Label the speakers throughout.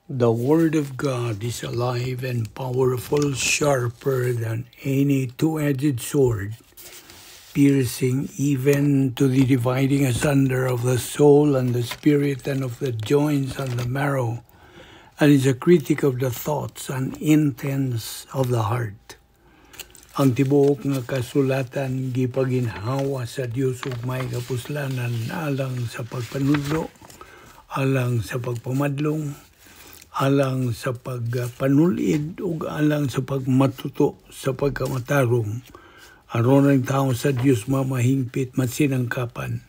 Speaker 1: The Word of God is alive and powerful, sharper than any two-edged sword, piercing even to the dividing asunder of the soul and the spirit and of the joints and the marrow, and is a critic of the thoughts and intents of the heart. Ang tibuok nga kasulatan gipaginhawa sa Dios ug may kapuslanan alang sa pagpanudlo, alang sa pagpamadlong, alang sa pagpanulid ug alang sa pagmatuto sa pagkamatarong aron ang tao sa Dios mamahingpit matsinangkapan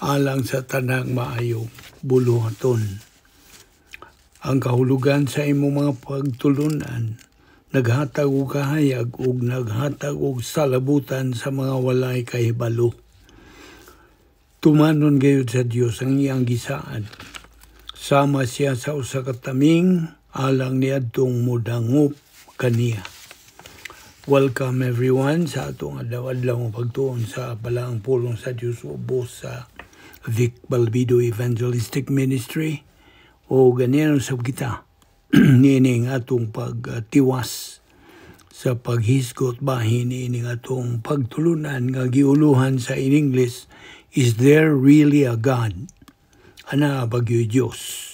Speaker 1: alang sa tanang maayong buluhaton. Ang kahulugan sa imong mga pagtulunan naghatag og kahayag ug naghatag og salabutan sa mga walay kahibalo. Tumanon gayud sa Dios ang iyang gisaad. Sama siya sa usa ka taming alang niadtong mudangop kaniya. Welcome everyone sa atong adlaw-adlaw nga pagtuon sa Balaang Pulong sa Dios ubos sa Vic Balbido Evangelistic Ministry o ganyan sa kita nining atong pagtiwas sa paghisgot bahin nining atong pagtulunan nga giuluhan sa in English, Is There Really a God? Ana bagyo Diyos.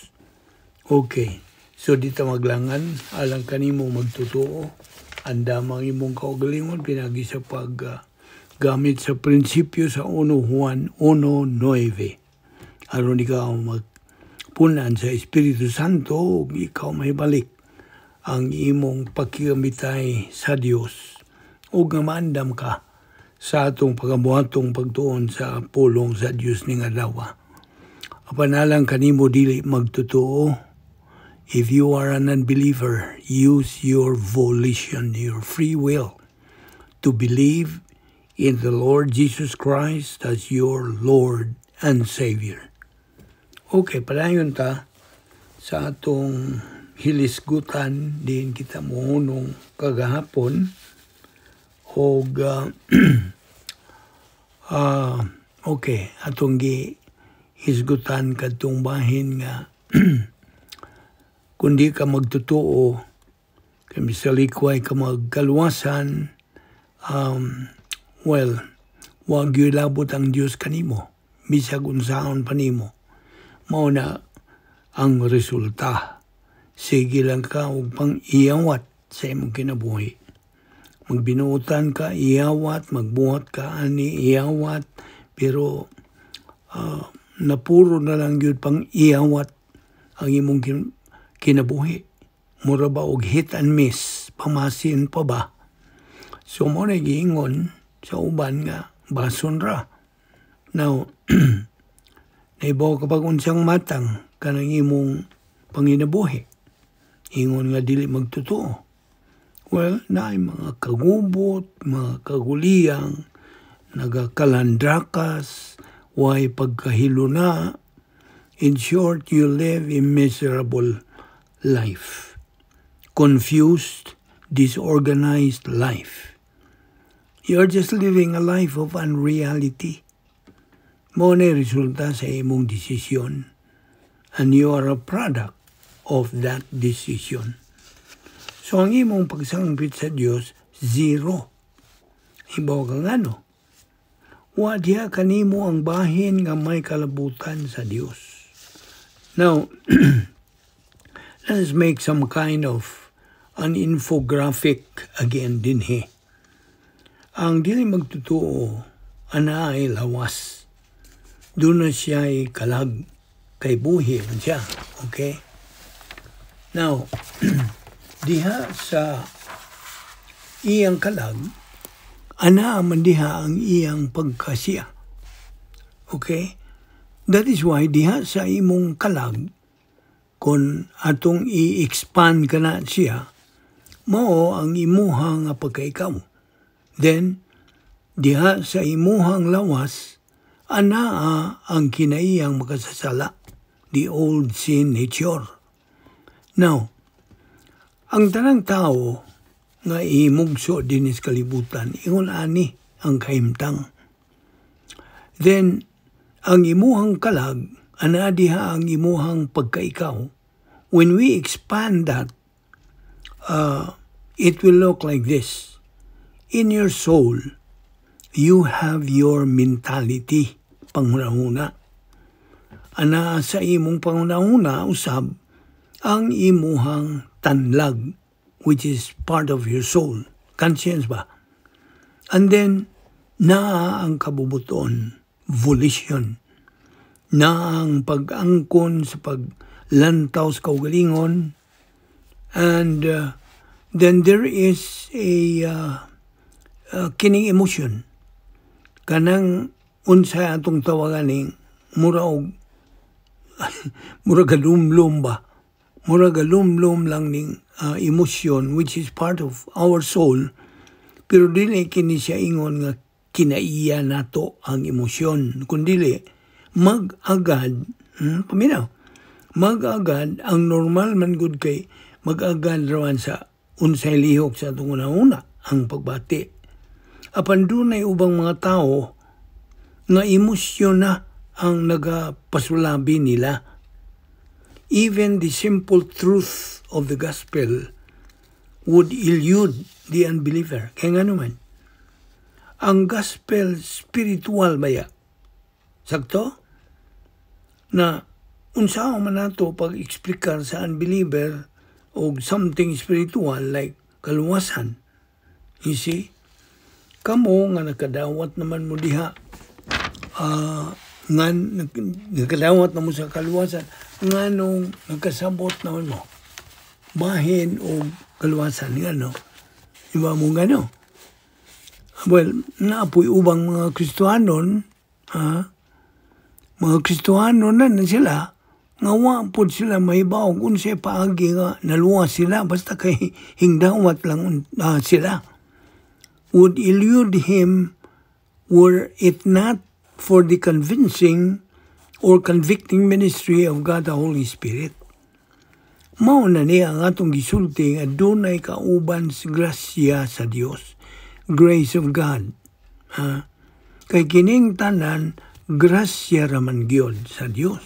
Speaker 1: Okay, so dito maglangan, alang kanimo magtutuo, andamang imong kaugalingon, pinagi sa gamit sa prinsipyo sa 1 Juan 1:9. Aron ikaw magpunan sa Espiritu Santo, ug ikaw may balik ang imong pakigamitay sa Dios. Ug nga maandam ka sa atong pagabuhatong pagtuon sa pulong sa Dios ning adlaw. Apanalang kanimo dili magtutuo. If you are an unbeliever, use your volition, your free will, to believe in the Lord Jesus Christ as your Lord and Savior. Okay, padayon ta sa atong hilisgutan din kita mohunong kagahapon. Og okay, atong hisgutan kadtong bahin nga kundi ka magtutuo, kay misalikway ka magkaluwasan, wag yung labot ang Diyos kanimo, bisag unsaon panimo. Mao na ang resulta. Sige lang ka og pang-iyawat sa imong kinabuhi. Magbinuutan ka, iyawat, magbuhat ka, ani iyawat, pero napuro na lang yun pang-iyawat ang imong kinabuhi. Mura ba og hit and miss, pamasin pa ba? So mo na giingon sa uban nga bason ra. Now, naibaw kapag unsang matang kanang imong panginabuhi. Ingon nga dili magtotoo. Well, naay mga kagubot, mga kaguliyang, nagakalandrakas, way pagkahilo na. In short, you live a miserable life. Confused, disorganized life. You're just living a life of unreality. Mo na resulta sa imong desisyon, and you are a product of that decision. So ang imong pagsangpit sa Dios, zero. Ibaw ka nga no? Wadya kanimo ang bahin nga may kalabutan sa Dios. Now, let's make some kind of an infographic again din he. Ang dili magtutuo, ana ay lawas. Doon na siya ay kalag kay buhi man siya. Okay? Now, diha sa iyang kalag, ana man diha ang iyang pagkasiya. Okay? That is why diha sa imong kalag, kung atong i-expand ka na siya, mao ang imuhang pagkaikaw. Then, diha sa imuhang lawas, anaa ang kinaiyang makasasala, the old sin nature. Now, ang tanang tao nga imugso dinis kalibutan, ingon ani ang kahimtang. Then, ang imuhang kalag, ana diha ang imuhang pagkaikaw, when we expand that, it will look like this. In your soul, you have your mentality, panghunahuna. Ana sa imong panghunahuna, usab, ang imuhang tanlag, which is part of your soul. Conscience ba? And then, naa ang kabubuton, volition. Naa ang pag-angkon sa paglantaw sa kaugalingon. And then there is a kining emotion. Kanang unsay atong tawagan mura galumlum ba? Mura galumlum lang ning emotion which is part of our soul. Pero dili kini siya ingon nga kinaiya nato ang emosyon. Kundili mag-agad, paminaw, mag-agad ang normal man gud kay mag-agad rawan sa unsay lihok sa atong una-una ang pagbati. Apan dunay ubang mga tao nga emosyon na ang nagapasulabi nila. Even the simple truth of the gospel would elude the unbeliever. Kaya nga naman, ang gospel spiritual ba ya? Sakto? Na unsa man nato pag-explikar sa unbeliever o something spiritual like kaluwasan. You see? Kamo nga nakadawat naman mo diha, nga nakadawat na mo sa kaluwasan, nga nung nagkasabot naman mo, bahin o kaluwasan, nga iba mo nga Well, naapoy ubang mga Kristohanon, mga Kristohanon na sila, nga wapod sila mahibaw kung siya paagi nga naluwas sila, basta kay hingdawat lang sila. Would elude him were it not for the convincing or convicting ministry of God the Holy Spirit. Mao na niya ang atong gisulti nga dunay kauban sa grasya sa Dios, grace of God. Kay kining tanan grasya raman gyud sa Dios.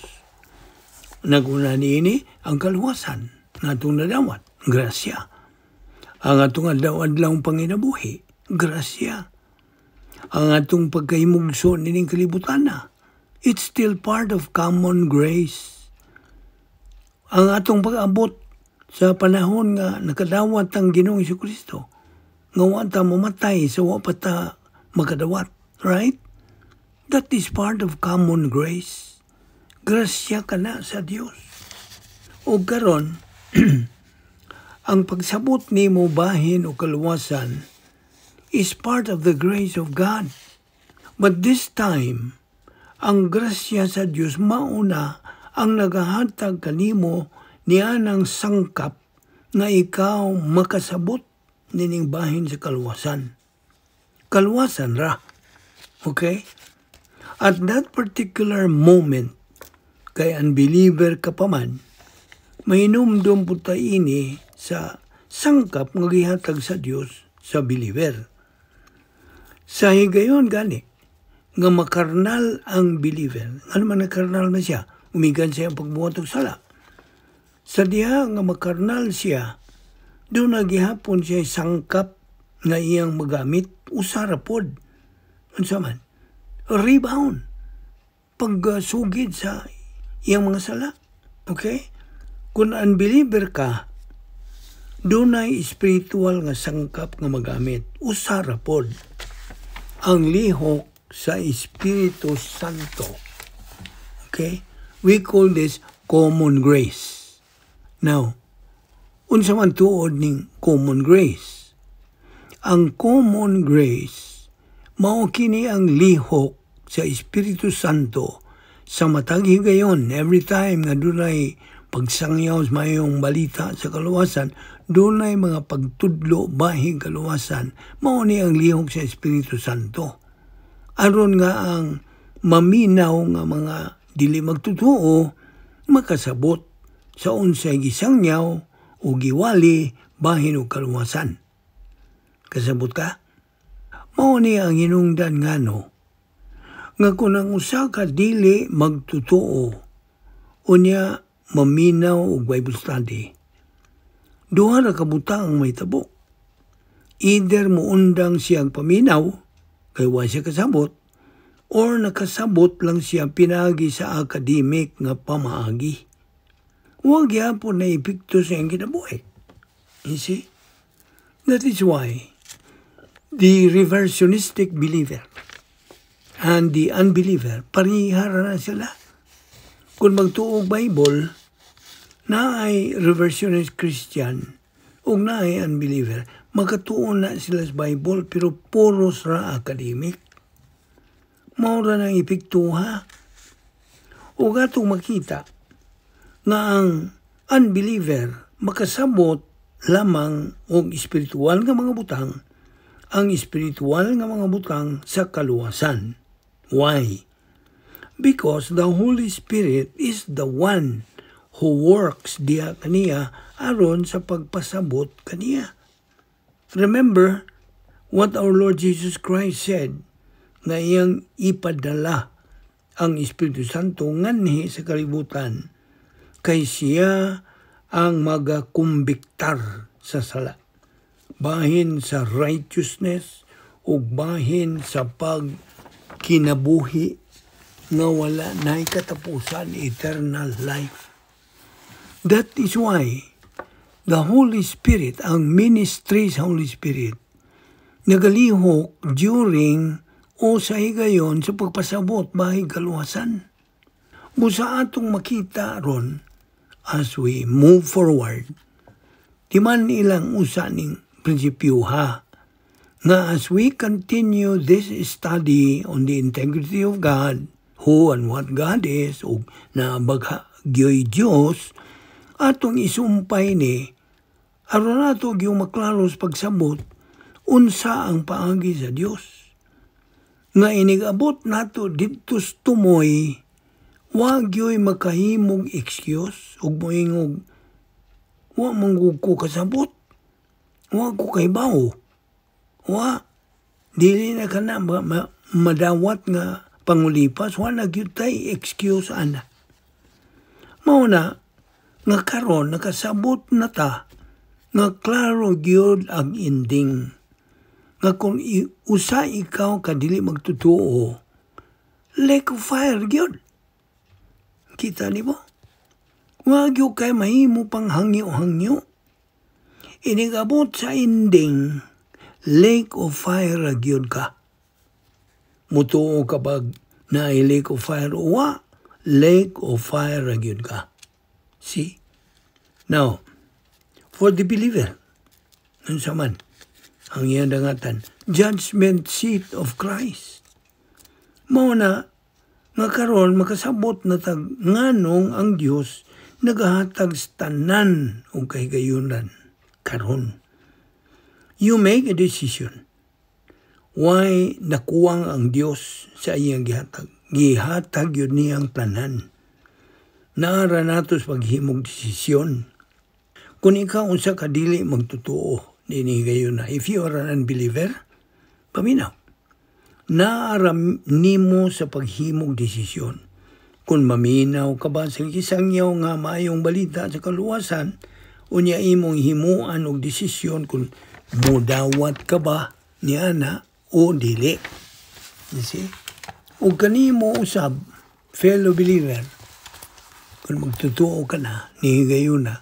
Speaker 1: Naguna niini ang kaluwasan nga atong nadawat, grasya. Ang atong adlaw-adlawng panginabuhi, grasya. Ang atong pagkahimugso nining kalibutan na, it's still part of common grace. Ang atong pag-abot sa panahon nga nakadawat ang Ginoong Jesucristo, nga wata mamatay sa wapata makadawat, right? That is part of common grace. Grasya ka na sa Dios. O karon, ang pagsabot nimo bahin o kaluwasan is part of the grace of God. But this time, ang grasya sa Dios mauna ang nagahatag kanimo niya ng sangkap na ikaw makasabot nining bahin sa kaluwasan. Kaluwasan ra. Okay? At that particular moment, kay unbeliever ka pa man, mainumdum po tayo ini sa sangkap nga gihatag sa Dios sa believer. Sa higayon gani, nga makarnal ang believer. Ano man na karnal na siya? Umigan siya ang pagbuhat og sala. Sa diha nga makarnal siya, doon nagihapon siya sangkap nga iyang magamit, usara pod. Unsa man? Rebound. Pagsugid sa iyang mga sala. Okay? Kung unbeliever ka, doon ay spiritual nga sangkap nga magamit, usara pod. Ang lihok sa Espiritu Santo. Okay? We call this common grace. Now, unsa man tuod ning common grace? Ang common grace, mao kini ang lihok sa Espiritu Santo sa matag higayon. Every time nga dunay pagsangyaw sa mayong balita sa kaluwasan, dunay mga pagtudlo bahing kaluwasan, mao ni ang lihok sa Espiritu Santo. Aron nga ang maminaw nga mga dili magtutuo makasabot sa unsay gisangyaw o giwali bahin o kaluwasan. Kasabot ka? Mao ni ang hinungdan ngano nga kung ang usa ka dili magtutuo unya maminaw og Bible study, duha ra ka butang ang may tabo. Either muundang siyang paminaw, kay wa siya kasabot, or nakasabot lang siya pinagi sa academic nga pamaagi. Huwag yapon na epekto sa iyang kinabuhi. You see? That is why the reversionistic believer and the unbeliever, parihara na sila. Kung magtuog Bible, na ay reversionist Christian o na ay unbeliever, magkatuon na sila sa Bible pero puros ra academic. Maura ng epektuha. O gatong makita nga ang unbeliever makasabot lamang og espiritual nga mga butang, ang espiritual nga mga butang sa kaluwasan. Why? Because the Holy Spirit is the one who works diha kaniya aron sa pagpasabot kaniya. Remember what our Lord Jesus Christ said, na iyang ipadala ang Espiritu Santo nganhi sa kalibutan kay siya ang magakumbiktar sa sala, bahin sa righteousness o bahin sa pagkinabuhi nga wala na'y katapusan, eternal life. That is why the Holy Spirit, ang ministry sa Holy Spirit, nagalihok during o sa higayon sa pagpasabot bahay kaluwasan. Busa atong makita ron as we move forward, di man ilang usa ning prinsipyo ha, nga as we continue this study on the integrity of God, who and what God is, o naabagyo'y Diyos, atong isumpay ni, aron nato yung maklaros pagsabot, unsa ang paagi sa Diyos. Nga inigabot nato dito tumoy, wag yo'y makahimog excuse, ug moingog, wa manggug ko kasabot, wa ko kaybaw, wa, dili na ka na madawat nga pangulipas, wa nagyutay excuse ana. Mauna, nga karon nakasabot na ta, nga klaro gyud ang ending. Nga kung usa ikaw kadili magtutuo, lake of fire gyud. Kita ni mo? Wag yung kay mahimo pang hangyo-hangyo. Inigabot sa ending, lake of fire gyud ka. Mutuo kapag na lake of fire, wa, lake of fire gyud ka. See? Now, for the believer, nun sa man, ang iyang dangatan, judgment seat of Christ. Mao na, nga karon makasabot na tag nganong ang Dios nagahatag tanan o kahigayunan karon. You make a decision. Why nakuwang ang Dios sa iyang gihatag? Gihatag yun niyang tanan. Naara nato sa paghimog desisyon. Kung ikaw unsa ka dili magtutuo, dini gayon na. If you are an unbeliever, paminaw. Naaram nimo sa paghimog desisyon. Kung maminaw ka ba sa kisangyaw nga maayong balita sa kaluwasan, unya imong himuan og desisyon kung mudawat ka ba ni ana o dili. You see? O kanimo usab, fellow believer, kung magtutuo ka na, ni gayon na,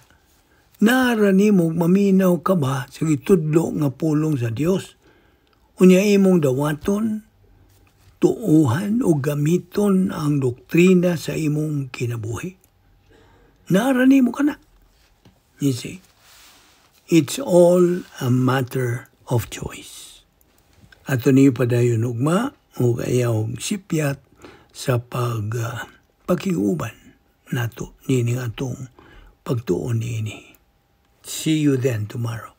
Speaker 1: naara nimo maminaw ka ba sa gitudlo nga pulong sa Dios? Unya imong dawaton, tuuhan o gamiton ang doktrina sa imong kinabuhi. Naarani mo ka na. You see, it's all a matter of choice. Ato niyo padayon ugma o ayaw sipyat sa pagkiuban nato nining atong pagtuon niini. See you then tomorrow.